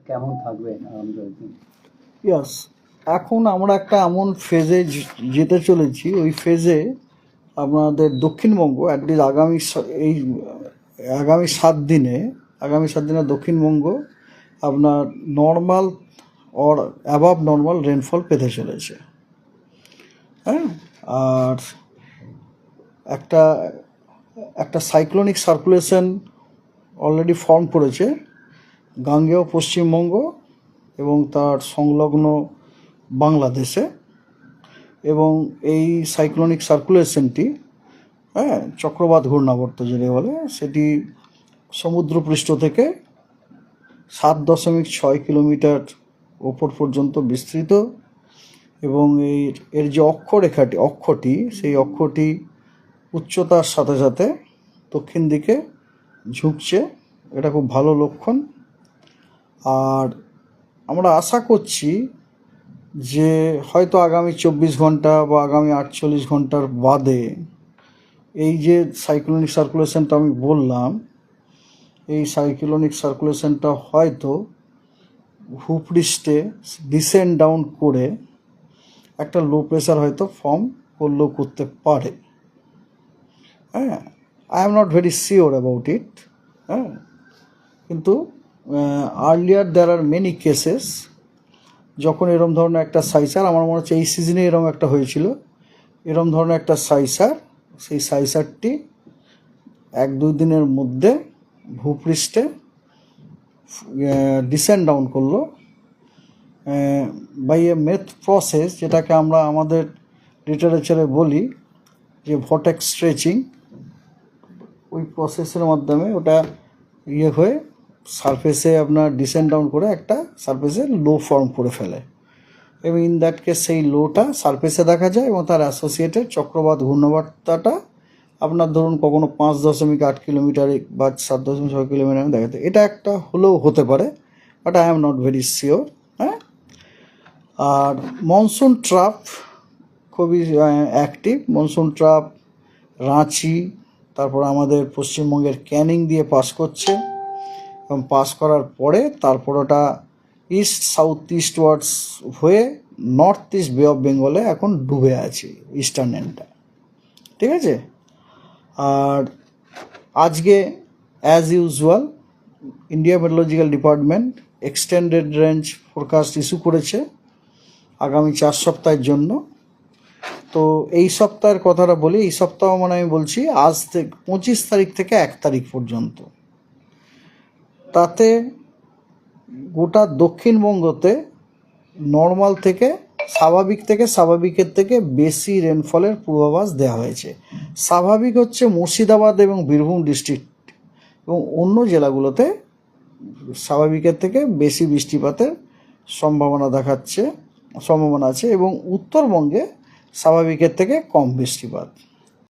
কেমন থাকবে আগামী কয়েকদিন? ইয়াস, এখন আমরা একটা এমন ফেজে যেতে চলেছি, ওই ফেজে আমাদের দক্ষিণবঙ্গ অ্যাটলিস্ট এই আগামী 7 দিনে দক্ষিণবঙ্গ আপনার normal or above normal rainfall পেতে চলেছে। হ্যাঁ, আর একটা একটা সাইক্লোনিক সার্কুলেশন অলরেডি ফর্ম করেছে গাঙ্গেয় পশ্চিমবঙ্গ এবং তার সংলগ্ন বাংলাদেশে, এবং এই সাইক্লোনিক সার্কুলেশনটি চক্রবাত ঘূর্ণাবর্ত যেটা বলে, সেটি সমুদ্রপৃষ্ঠ থেকে 7.6 কিলোমিটার ওপর পর্যন্ত বিস্তৃত, এবং এর যে অক্ষটি সেই অক্ষটি উচ্চতার সাথে সাথে দক্ষিণ দিকে ঝুঁকছে। এটা খুব ভালো লক্ষণ। আর আমরা আশা করছি যে হয়তো আগামী 24 ঘন্টা বা আগামী 48 ঘন্টার বাদে এই যে সাইক্লোনিক সার্কুলেশনটা আমি বললাম, এই সাইক্লোনিক সার্কুলেশনটা হয়তো ভূপৃষ্ঠে ডিসেন্ড ডাউন করে একটা লো প্রেশার হয়তো ফর্ম করতে পারে। হ্যাঁ, I am not very sure about it. হ্যাঁ, কিন্তু earlier there are many cases যখন এরম ধরনের একটা সাইসার, আমার মনে হচ্ছে এই সিজনে এরম একটা হয়েছিল, এরম ধরনের একটা সাইসার, সেই সাইসারটি 1-2 দিনের মধ্যে ভূপৃষ্ঠে ডিসেন্ড ডাউন করলো বাই এ মেথ প্রসেস, যেটাকে আমরা আমাদের লিটারেচারে বলি যে ভর্টেক্স স্ট্রেচিং। ওই প্রসেসের মাধ্যমে ওটা হয়ে সারফেসে আপনার ডিসেন্ড ডাউন করে একটা সারফেসে লো ফর্ম করে ফেলে, এবং ইন দ্যাট কেস সেই লোটা সারফেসে দেখা যায় এবং তার অ্যাসোসিয়েটেড চক্রবাত ঘূর্ণাবর্তটা আপনার ধরুন কখনো 5.8 কিলোমিটার বা 7.6 কিলোমিটার দেখা যায়। এটা একটা হলেও হতে পারে, but I am not very sure. হ্যাঁ, আর মনসুন ট্রাপ খুবই অ্যাক্টিভ। মনসুন ট্রাপ রাঁচি, তারপর আমাদের পশ্চিমবঙ্গের ক্যানিং দিয়ে পাস করছে, এবং পাস করার পরে তারপর ওটা ইস্ট সাউথ ইস্ট ওয়ার্ডস হয়ে নর্থ ইস্ট বে অফ বেঙ্গলে এখন ডুবে আছে ইস্টার্ন এন্ডটা। ঠিক আছে, আর আজকে as usual India meteorological department extended range forecast issue করেছে আগামী 4 সপ্তাহের জন্য। তো এই সপ্তাহের কথাটা বলি, এই সপ্তাহ মানে আমি বলছি আজ থেকে 25 তারিখ থেকে 1 তারিখ পর্যন্ত। তাতে গোটা দক্ষিণবঙ্গতে নর্মাল থেকে স্বাভাবিকের থেকে বেশি রেনফলের পূর্বাভাস দেওয়া হয়েছে। স্বাভাবিক হচ্ছে মুর্শিদাবাদ এবং বীরভূম ডিস্ট্রিক্ট, এবং অন্য জেলাগুলোতে স্বাভাবিকের থেকে বেশি বৃষ্টিপাতের সম্ভাবনা আছে, এবং উত্তরবঙ্গে স্বাভাবিকের থেকে কম বৃষ্টিপাত।